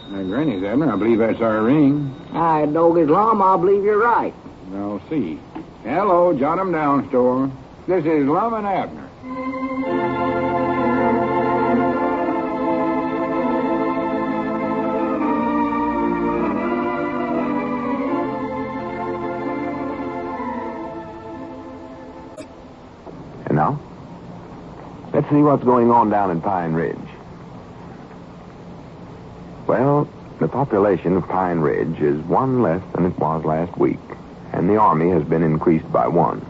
Now, Granny's, Abner, I believe that's our ring. I dog his Lum, I believe you're right. I'll see. Hello, Jot 'em Down store. This is Lum and Abner. And now, let's see what's going on down in Pine Ridge. Well, the population of Pine Ridge is one less than it was last week, and the Army has been increased by one,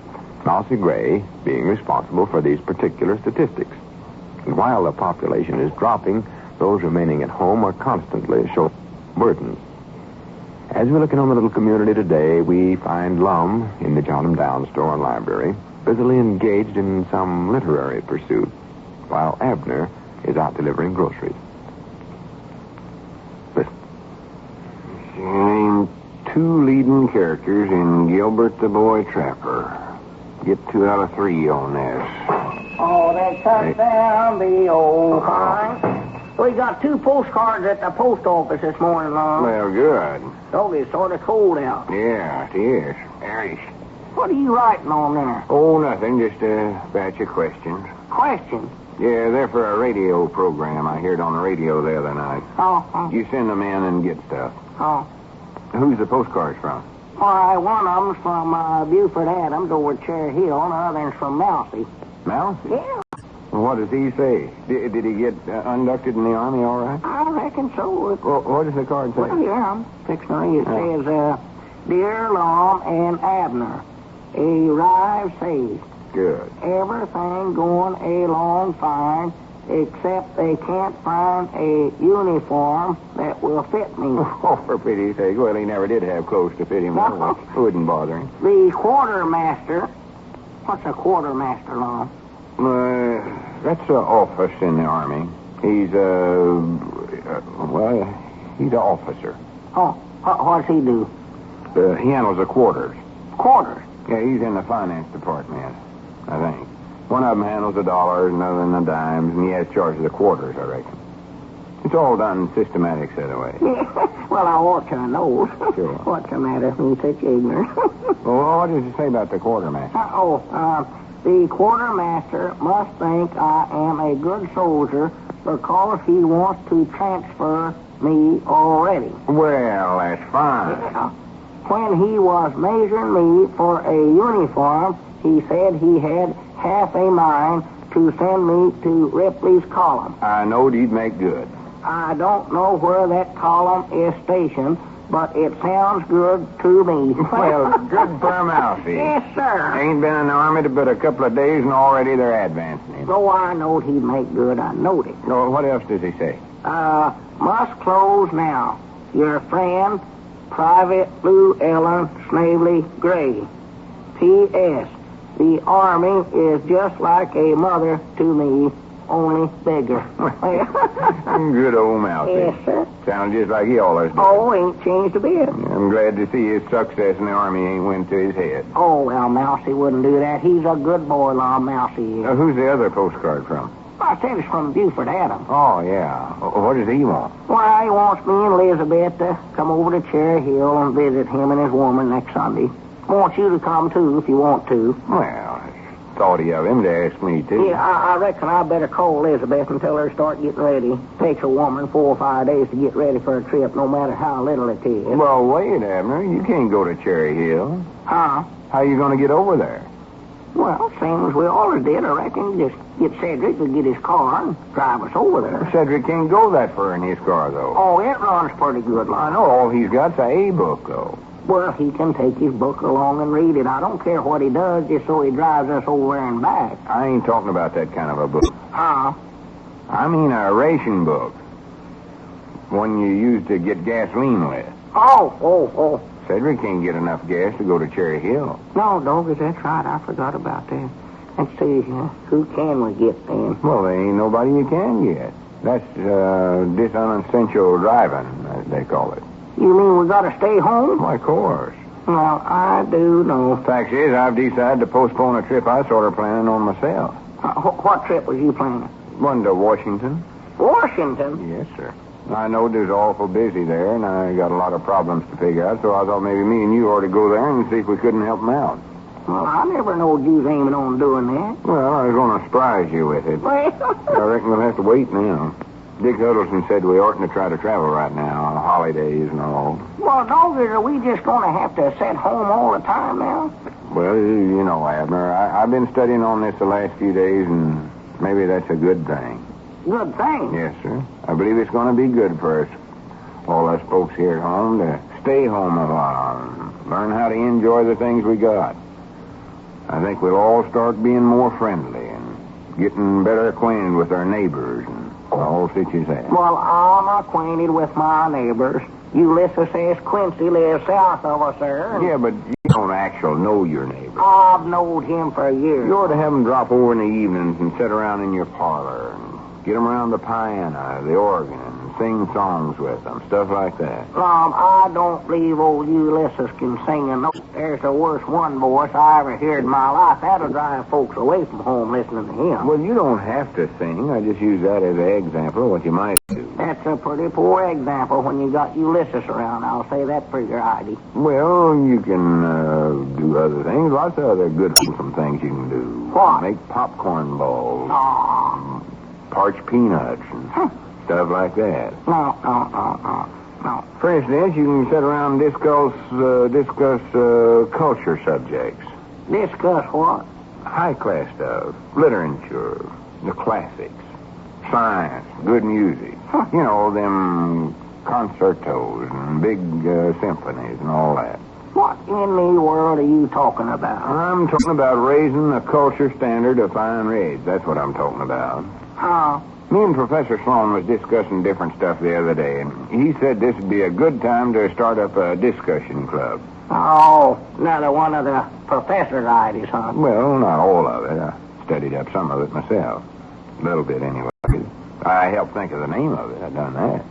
Mousy Gray being responsible for these particular statistics. And while the population is dropping, those remaining at home are constantly showing burdens. As we look in on the little community today, we find Lum in the Jot 'em Down store and library, busily engaged in some literary pursuit, while Abner is out delivering groceries. Listen. Name two leading characters in Gilbert the Boy Trapper. Get 2 out of 3 on this. Oh, they cut down the old pine. We got 2 postcards at the post office this morning, Lum. Well, good. Dog, it's sort of cold out. Yeah, it is. Irish. What are you writing on there? Oh, nothing. Just a batch of questions. Questions? Yeah, they're for a radio program. I heard on the radio the other night. Oh. You send them in and get stuff. Oh. Who's the postcards from? Why, one of them's from Buford Adams over at Cherry Hill, and the other's from Mousy. Mouse? Yeah, Well, what does he say? Did he get inducted in the Army all right? I reckon so. Well, what does the card say? Well, yeah, I'm fixing to read. It says, Dear Lum and Abner, arrive safe. Good. Everything going along fine, except they can't find a uniform that will fit me. Oh, for pity's sake. Well, he never did have clothes to fit him. No. It wouldn't bother him. The quartermaster, what's a quartermaster, Lum? That's an office in the Army. He's, he's an officer. Oh, what does he do? He handles the quarters. Quarters? Yeah, he's in the finance department, I think. One of them handles the dollars, another the dimes, and he has charge of the quarters, I reckon. It's all done systematic, that way. Well, I ought to know. Sure. What's the matter with me, such ignorance? Well, what does it say about the quartermaster? The quartermaster must think I am a good soldier because he wants to transfer me already. Well, that's fine. Yeah. When he was measuring me for a uniform, he said he had half a mind to send me to Ripley's column. I knowed he'd make good. I don't know where that column is stationed, but it sounds good to me. Well, good for Mousy. Yes, sir. Ain't been in the Army but a couple of days, and already they're advancing him. Oh, I knowed he'd make good. I knowed it. No, what else does he say? Must close now. Your friend, Private Lou Ellen Snavely Gray. P.S. The Army is just like a mother to me, only bigger. Good old Mousy. Yes, sir. Sounds just like he always did. Oh, ain't changed a bit. I'm glad to see his success in the Army ain't went to his head. Oh, well, Mousy wouldn't do that. He's a good boy, Mousy is. Who's the other postcard from? I said it's from Buford Adams. Oh, yeah. What does he want? Well, he wants me and Elizabeth to come over to Cherry Hill and visit him and his woman next Sunday. Wants you to come, too, if you want to. Well, it's thoughty of him to ask me, too. Yeah, I reckon I better call Elizabeth and tell her to start getting ready. Takes a woman 4 or 5 days to get ready for a trip, no matter how little it is. Well, wait, Abner. You can't go to Cherry Hill. Huh? How you going to get over there? Well, same as we always did. I reckon just get Cedric to get his car and drive us over there. Cedric can't go that far in his car, though. Oh, it runs pretty good, I know. All he's got's a A-book, though. Well, he can take his book along and read it. I don't care what he does, just so he drives us over there and back. I ain't talking about that kind of a book. Huh? I mean a ration book. One you use to get gasoline with. Oh. Cedric can't get enough gas to go to Cherry Hill. No, Doggy, that's right. I forgot about that. Let's see, who can we get then? Well, there ain't nobody you can get. That's unessential driving, as they call it. You mean we gotta stay home? Why, of course. Well, I do know. Fact is, I've decided to postpone a trip I sort of planning on myself. What trip was you planning? Going to Washington. Washington? Yes, sir. I know there's awful busy there, and I got a lot of problems to figure out, so I thought maybe me and you ought to go there and see if we couldn't help them out. Well, I never knowed you was aiming on doing that. Well, I was going to surprise you with it. I reckon we'll have to wait now. Dick Huddleston said we oughtn't to try to travel right now, holidays and all. Well, doggers, are we just going to have to sit home all the time now? Well, you know, Abner, I've been studying on this the last few days, and maybe that's a good thing. Good thing? Yes, sir. I believe it's going to be good for us, all us folks here at home, to stay home a while and learn how to enjoy the things we got. I think we'll all start being more friendly and getting better acquainted with our neighbors and all such as that. Well, I'm acquainted with my neighbors. Ulysses S. Quincy lives south of us, sir. Yeah, but you don't actually know your neighbor. I've known him for years. You ought to have him drop over in the evenings and sit around in your parlor and get him around the piano, the organ, and sing songs with them, stuff like that. I don't believe old Ulysses can sing a note. There's the worst one voice I ever heard in my life. That'll drive folks away from home listening to him. Well, you don't have to sing. I just use that as an example of what you might do. That's a pretty poor example when you got Ulysses around. I'll say that for your ID. Well, you can do other things. Lots of other good wholesome things you can do. What? Make popcorn balls. Oh. Parched peanuts and stuff like that. No. For instance, you can sit around and discuss culture subjects. Discuss what? High-class stuff. Literature. The classics. Science. Good music. You know, them concertos and big symphonies and all that. What in the world are you talking about? I'm talking about raising the culture standard of Pine Ridge. That's what I'm talking about. Me and Professor Sloan was discussing different stuff the other day, and he said this would be a good time to start up a discussion club. Oh, another one of the professor's ideas, huh? Well, not all of it. I studied up some of it myself. A little bit, anyway. I helped think of the name of it. I've done that.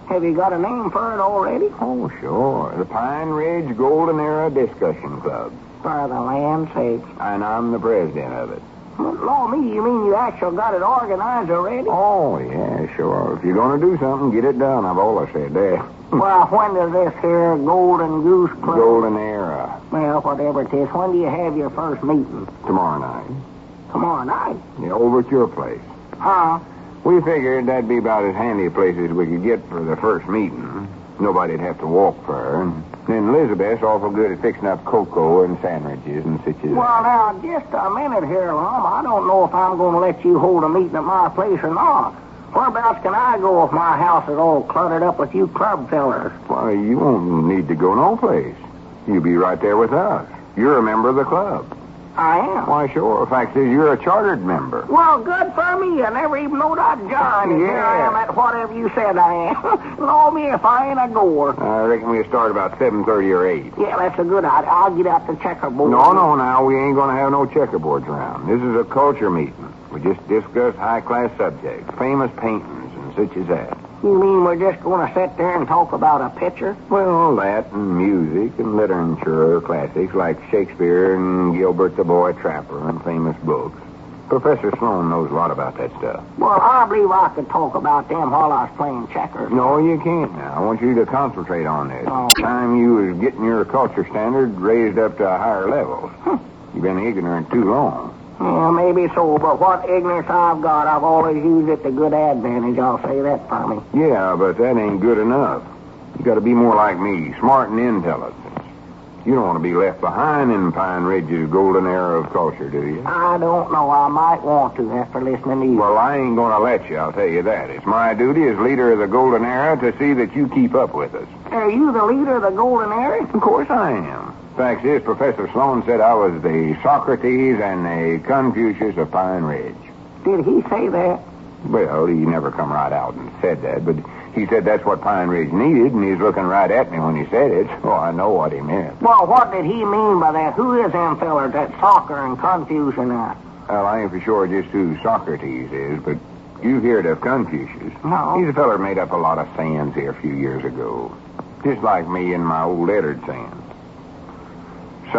Have you got a name for it already? Oh, sure. The Pine Ridge Golden Era Discussion Club. For the land's sake. And I'm the president of it. Law me, you mean you actually got it organized already? Oh, yeah, sure. If you're going to do something, get it done. I've always said that. Well, when does this here Golden Goose Club... Golden Era. Well, whatever it is, when do you have your first meeting? Tomorrow night. Tomorrow night? Yeah, over at your place. Huh? We figured that'd be about as handy a place as we could get for the first meeting. Nobody'd have to walk for her. And then Elizabeth's awful good at fixing up cocoa and sandwiches and such as Well, now, just a minute here, Lum. I don't know if I'm going to let you hold a meeting at my place or not. Whereabouts can I go if my house is all cluttered up with you club fellers? Why, you won't need to go no place. You'll be right there with us. You're a member of the club. I am. Why, sure. The fact is, you're a chartered member. Well, good for me. I never even knowed I'd joined. And here I am at whatever you said I am. Know me if I ain't a goer. I reckon we'll start about 7:30 or 8. Yeah, that's a good idea. I'll get out the checkerboard. No, now, we ain't going to have no checkerboards around. This is a culture meeting. We just discuss high-class subjects, famous paintings, and such as that. You mean we're just going to sit there and talk about a picture? Well, that and music and literature, classics like Shakespeare and Gilbert the Boy Trapper and famous books. Professor Sloan knows a lot about that stuff. Well, I believe I could talk about them while I was playing checkers. No, you can't now. I want you to concentrate on this. Oh. Time you was getting your culture standard raised up to higher levels. You've been ignorant too long. Yeah, maybe so, but what ignorance I've got, I've always used it to good advantage. I'll say that for me. Yeah, but that ain't good enough. You got to be more like me, smart and intelligent. You don't want to be left behind in Pine Ridge's golden era of culture, do you? I don't know. I might want to after listening to you. Well, I ain't going to let you, I'll tell you that. It's my duty as leader of the golden era to see that you keep up with us. Are you the leader of the golden era? Of course I am. Fact is, Professor Sloan said I was the Socrates and the Confucius of Pine Ridge. Did he say that? Well, he never come right out and said that, but he said that's what Pine Ridge needed, and he's looking right at me when he said it, so I know what he meant. Well, what did he mean by that? Who is them fellers, that Soccer and Confucius and that? Well, I ain't for sure just who Socrates is, but you heard of Confucius. No. He's a feller made up a lot of sayings here a few years ago, just like me and my old Eddard sayings.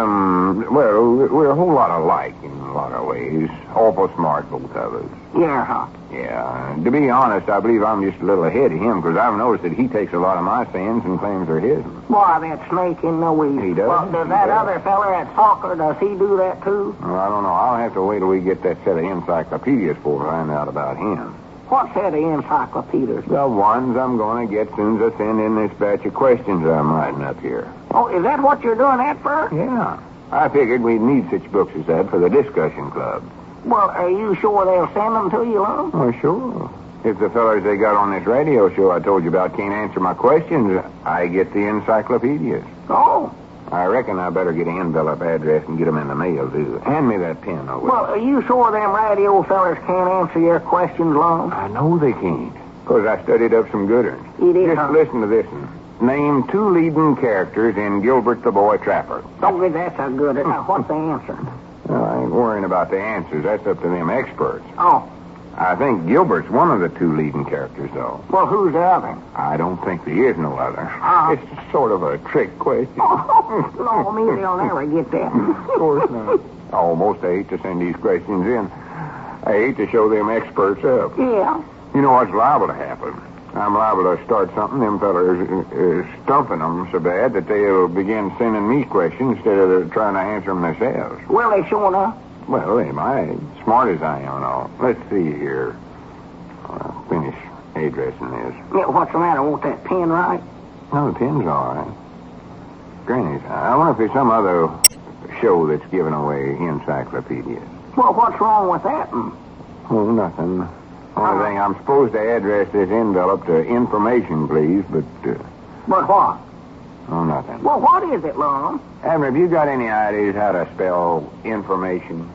we're a whole lot alike in a lot of ways. Awful smart, both of us. Yeah, huh? Yeah. To be honest, I believe I'm just a little ahead of him because I've noticed that he takes a lot of my sins and claims they're his. Why, that snake in the weeds. He does. Well, does that other feller at soccer, does he do that too? Well, I don't know. I'll have to wait till we get that set of encyclopedias before I find out about him. What set of encyclopedias? The ones I'm going to get soon as I send in this batch of questions I'm writing up here. Oh, is that what you're doing that for? Yeah. I figured we'd need such books as that for the discussion club. Well, are you sure they'll send them to you, Lum? Oh, sure. If the fellas they got on this radio show I told you about can't answer my questions, I get the encyclopedias. Oh. I reckon I better get an envelope address and get them in the mail, too. Hand me that pen over. Well, are you sure them radio fellers can't answer your questions, Lum? I know they can't, because I studied up some good ones. You did, Just huh? listen to this one. Name 2 leading characters in Gilbert the Boy Trapper. Oh, that's a good one. Now, what's the answer? Well, I ain't worrying about the answers. That's up to them experts. Oh. I think Gilbert's one of the 2 leading characters, though. Well, who's the other? I don't think there is no other. It's sort of a trick question. Oh, no, me, they'll never get that. Of course not. Almost I hate to send these questions in. I hate to show them experts up. Yeah. You know what's liable to happen? I'm liable to start something. Them fellas stumping them so bad that they'll begin sending me questions instead of trying to answer them themselves. Will they sure enough? Well, they might. Smart as I am and all. Let's see here. I'll finish addressing this. Yeah, what's the matter? Won't that pen right? No, the pen's all right. Granny, I wonder if there's some other show that's giving away encyclopedias. Well, what's wrong with that? Oh, nothing. Only thing, I'm supposed to address this envelope to information, please, but... But what? Oh, nothing. Well, what is it, Lum? Abner, have you got any ideas how to spell information?